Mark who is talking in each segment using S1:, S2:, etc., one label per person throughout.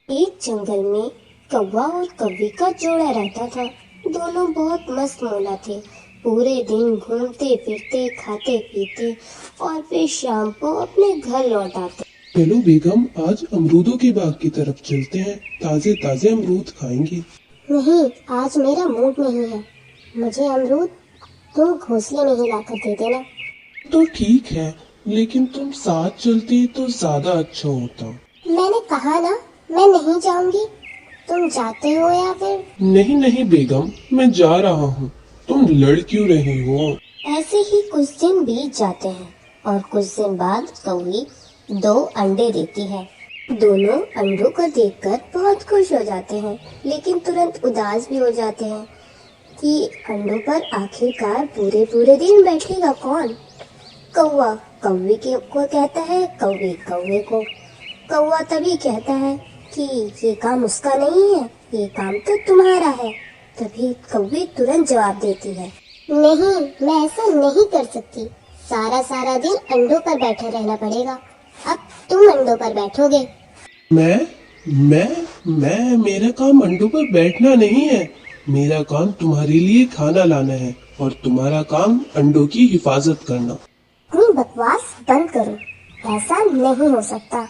S1: एक जंगल में कौवा और कौवी का जोड़ा रहता था। दोनों बहुत मस्त मौला थे। पूरे दिन घूमते फिरते, खाते पीते और फिर शाम को अपने घर लौट आते।
S2: चलो बेगम, आज अमरूदों के बाग की तरफ चलते हैं। ताजे ताजे अमरूद खाएंगे।
S1: नहीं, आज मेरा मूड नहीं है। मुझे अमरूद तुम घोंसले में ही लाकर दे देना।
S2: तो ठीक है, लेकिन तुम साथ चलती तो ज्यादा अच्छा होता।
S1: मैंने कहा ना, मैं नहीं जाऊंगी। तुम जाते हो या फिर?
S2: नहीं नहीं बेगम, मैं जा रहा हूँ। तुम लड़ क्यों रही हो?
S1: ऐसे ही कुछ दिन बीत जाते हैं और कुछ दिन बाद कौवी 2 अंडे देती है। दोनों अंडों को देखकर बहुत खुश हो जाते हैं, लेकिन तुरंत उदास भी हो जाते हैं कि अंडों पर आखिरकार पूरे पूरे दिन बैठेगा कौन। कौवा कौवे को कहता है, कौवे कौवे को। कौवा तभी कहता है कि ये काम उसका नहीं है, ये काम तो तुम्हारा है। तभी कौवे तुरंत जवाब देती है, नहीं, मैं ऐसा नहीं कर सकती। सारा सारा दिन अंडों पर बैठे रहना पड़ेगा। अब तुम अंडों पर बैठोगे।
S2: मैं मेरा काम अंडों पर बैठना नहीं है। मेरा काम तुम्हारे लिए खाना लाना है और तुम्हारा काम अंडों की हिफाजत करना।
S1: अपनी बकवास बंद करो, ऐसा नहीं हो सकता।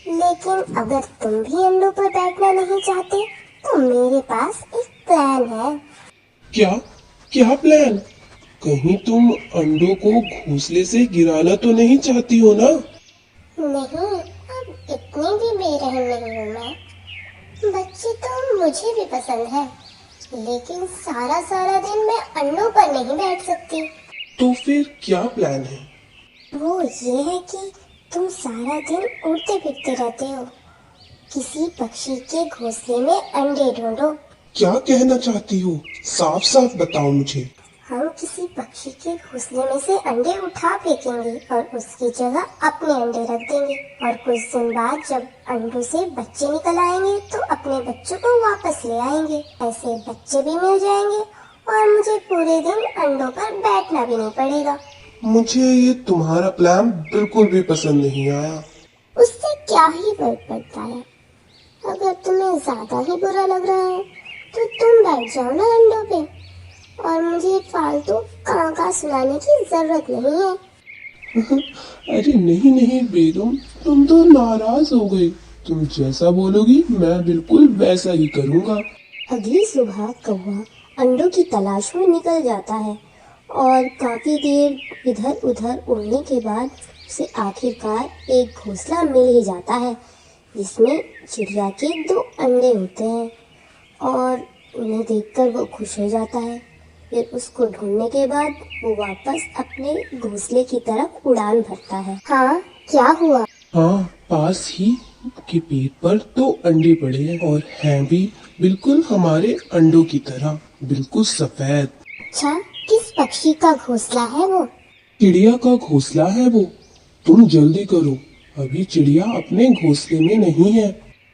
S1: लेकिन अगर तुम भी अंडों पर बैठना नहीं चाहते तो मेरे पास एक प्लान है।
S2: क्या क्या प्लान? कहीं तुम अंडों को घोंसले से गिराना तो नहीं चाहती हो ना?
S1: नहीं, अब इतनी भी बेरहम नहीं हूँ मैं। बच्चे तो मुझे भी पसंद है, लेकिन सारा सारा दिन मैं अंडों पर नहीं बैठ सकती।
S2: तो फिर क्या प्लान है?
S1: वो ये है कि तुम सारा दिन उड़ते फिरते रहते हो। किसी पक्षी के घोंसले में अंडे ढूंढो।
S2: क्या कहना चाहती हो? साफ साफ बताओ मुझे।
S1: हम किसी पक्षी के घोंसले में से अंडे उठा फेंकेंगे और उसकी जगह अपने अंडे रख देंगे। और कुछ दिन बाद जब अंडों से बच्चे निकल आएंगे तो अपने बच्चों को वापस ले आएंगे। ऐसे बच्चे भी मिल जाएंगे और मुझे पूरे दिन अंडों पर बैठना भी नहीं पड़ेगा।
S2: मुझे ये तुम्हारा प्लान बिल्कुल भी पसंद नहीं आया।
S1: उससे क्या ही फर्क पड़ता है? अगर तुम्हें ज्यादा ही बुरा लग रहा है तो तुम बैठ जाओ ना अंडों पे, और मुझे फालतू कां सुनाने की जरूरत नहीं है।
S2: अरे नहीं नहीं बेगम, तुम तो नाराज हो गई। तुम जैसा बोलोगी मैं बिल्कुल वैसा ही करूँगा।
S1: अगली सुबह कौवा अंडों की तलाश में निकल जाता है और काफी देर इधर उधर उड़ने के बाद उसे आखिरकार एक घोंसला मिल ही जाता है, जिसमें चिड़िया के 2 अंडे होते हैं। और उन्हें देखकर वो खुश हो जाता है। फिर उसको ढूंढने के बाद वो वापस अपने घोंसले की तरफ उड़ान भरता है। हाँ, क्या हुआ?
S2: हाँ, पास ही के पेड़ पर 2 अंडे पड़े हैं और हैं भी बिल्कुल हमारे अंडों की तरह, बिल्कुल सफेद।
S1: अच्छा, किस पक्षी का घोंसला है वो?
S2: चिड़िया का घोंसला है वो। तुम जल्दी करो, अभी चिड़िया अपने घोंसले में नहीं है।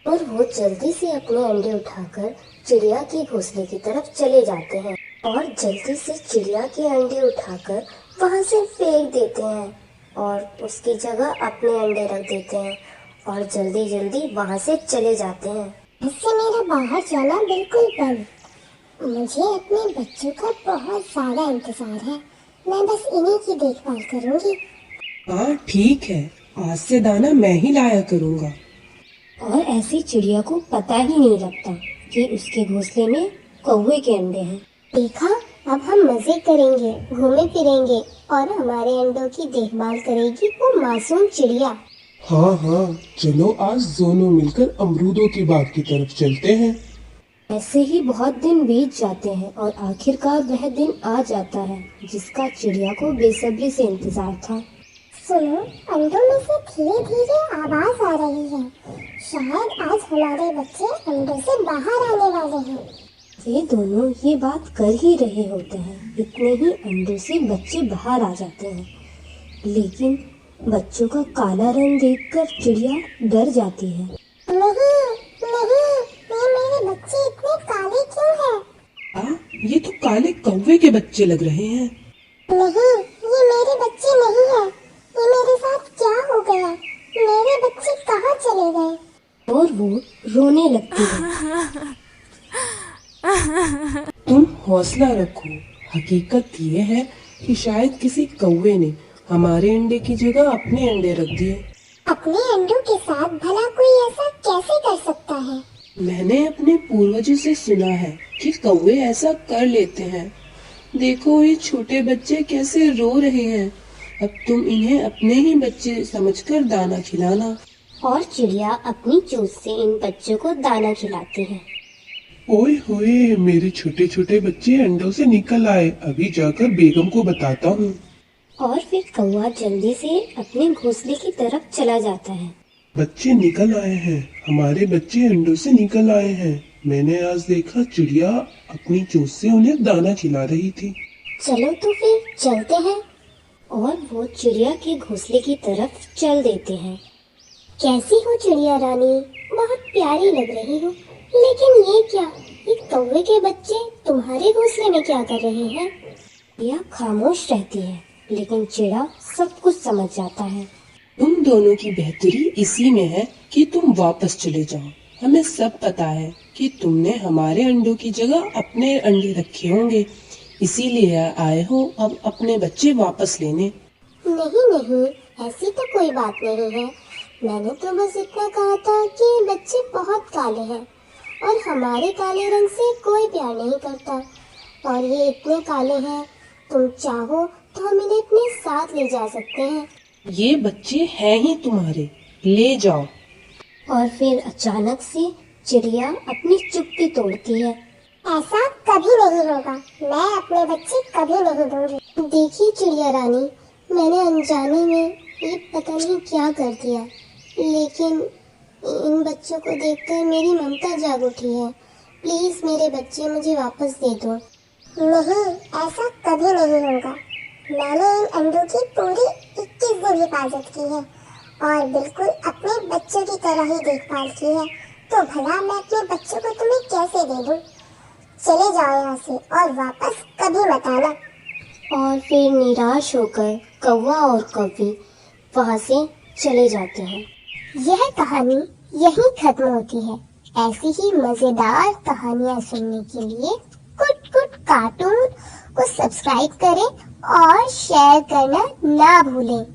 S1: और वो जल्दी से अपने अंडे उठाकर चिड़िया के घोंसले की तरफ चले जाते हैं और जल्दी से चिड़िया के अंडे उठाकर वहां से फेंक देते हैं और उसकी जगह अपने अंडे रख देते हैं और जल्दी जल्दी वहां से चले जाते हैं। इससे मेरा बाहर जाना बिल्कुल बंद। मुझे अपने बच्चों का बहुत ज्यादा इंतजार है। मैं बस इन्हीं की देखभाल करूंगी।
S3: हाँ ठीक है, आज से दाना मैं ही लाया करूँगा।
S1: और ऐसी चिड़िया को पता ही नहीं लगता कि उसके घोंसले में कौवे के अंडे हैं। देखा, अब हम मजे करेंगे, घूमे फिरेंगे और हमारे अंडों की देखभाल करेगी वो मासूम चिड़िया।
S2: हाँ हाँ, चलो आज दोनों मिलकर अमरूदों के बाग की तरफ चलते हैं।
S1: ऐसे ही बहुत दिन बीत जाते हैं और आखिरकार वह दिन आ जाता है जिसका चिड़िया को बेसब्री से इंतजार था। सुनो, अंडों में से धीरे धीरे आवाज आ रही है। शायद आज हमारे बच्चे अंडों से बाहर आने वाले हैं। वे दोनों ये बात कर ही रहे होते हैं, इतने ही अंडों से बच्चे बाहर आ जाते हैं। लेकिन बच्चों का काला रंग देखकर चिड़िया डर जाती है। नहीं नहीं, ये मेरे बच्चे इतने काले क्यों हैं?
S3: ये तो काले कौवे के बच्चे लग रहे हैं।
S1: नहीं, ये मेरे बच्चे नहीं हैं। ये मेरे साथ क्या हो गया? मेरे बच्चे कहाँ चले गए? और वो रोने लगती है।
S3: तुम हौसला रखो। हकीकत ये है कि शायद किसी कौवे ने हमारे अंडे की जगह अपने अंडे रख दिए।
S4: अपने अंडों के साथ भला कोई ऐसा कैसे कर सकता है?
S3: मैंने अपने पूर्वजों से सुना है कि कौवे ऐसा कर लेते हैं। देखो ये छोटे बच्चे कैसे रो रहे हैं। अब तुम इन्हें अपने ही बच्चे समझकर दाना खिलाना।
S1: और चिड़िया अपनी चोंच से इन बच्चों को दाना खिलाती है।
S2: ओए होए, मेरे छोटे छोटे बच्चे अंडों से निकल आए। अभी जाकर बेगम को बताता हूँ।
S1: और फिर कौवा जल्दी से अपने घोंसले की तरफ चला जाता है।
S2: बच्चे निकल आए हैं, हमारे बच्चे अंडों से निकल आए हैं। मैंने आज देखा चिड़िया अपनी चोंच से उन्हें दाना खिला रही थी।
S1: चलो तो फिर चलते हैं। और वो चिड़िया के घोंसले की तरफ चल देते हैं। कैसी हो चिड़िया रानी? बहुत प्यारी लग रही हो। लेकिन ये क्या, ये कौवे के बच्चे तुम्हारे घोंसले में क्या कर रहे हैं? चिड़िया खामोश रहती है, लेकिन चिड़ा सब कुछ समझ जाता है।
S3: तुम दोनों की बेहतरी इसी में है कि तुम वापस चले जाओ। हमें सब पता है कि तुमने हमारे अंडों की जगह अपने अंडे रखे होंगे, इसीलिए आए हो अब अपने बच्चे वापस लेने।
S4: नहीं नहीं, ऐसी तो कोई बात नहीं है। मैंने तो बस इतना कहा था कि बच्चे बहुत काले हैं और हमारे काले रंग से कोई प्यार नहीं करता। और ये इतने काले हैं, तुम चाहो तो हम इन्हें अपने साथ ले जा सकते हैं।
S3: ये बच्चे हैं ही तुम्हारे, ले जाओ।
S1: और फिर अचानक से चिड़िया अपनी चुप्पी तोड़ती है।
S4: ऐसा कभी नहीं होगा, मैं अपने बच्चे कभी नहीं दूंगी।
S1: देखिए चिड़िया रानी, मैंने अनजाने में ये पता नहीं क्या कर दिया, लेकिन इन बच्चों को देखकर मेरी ममता जाग उठी है। प्लीज मेरे बच्चे मुझे वापस दे दो।
S4: नहीं, ऐसा कभी नहीं होगा। मैंने इन अंडों की पूरी 21 दिन हिफाजत की है और बिल्कुल अपने बच्चों की तरह ही देखभाल की है। तो भला मैं अपने बच्चों को तुम्हें कैसे दे दूं? चले जाओ यहाँ से और वापस कभी मत आना।
S1: और फिर निराश होकर कौवा और कौवी वहाँ से चले जाते हैं।
S4: यह कहानी यहीं खत्म होती है। ऐसी ही मजेदार कहानियाँ सुनने के लिए कुट कुट कार्टून को सब्सक्राइब करें और शेयर करना ना भूलें।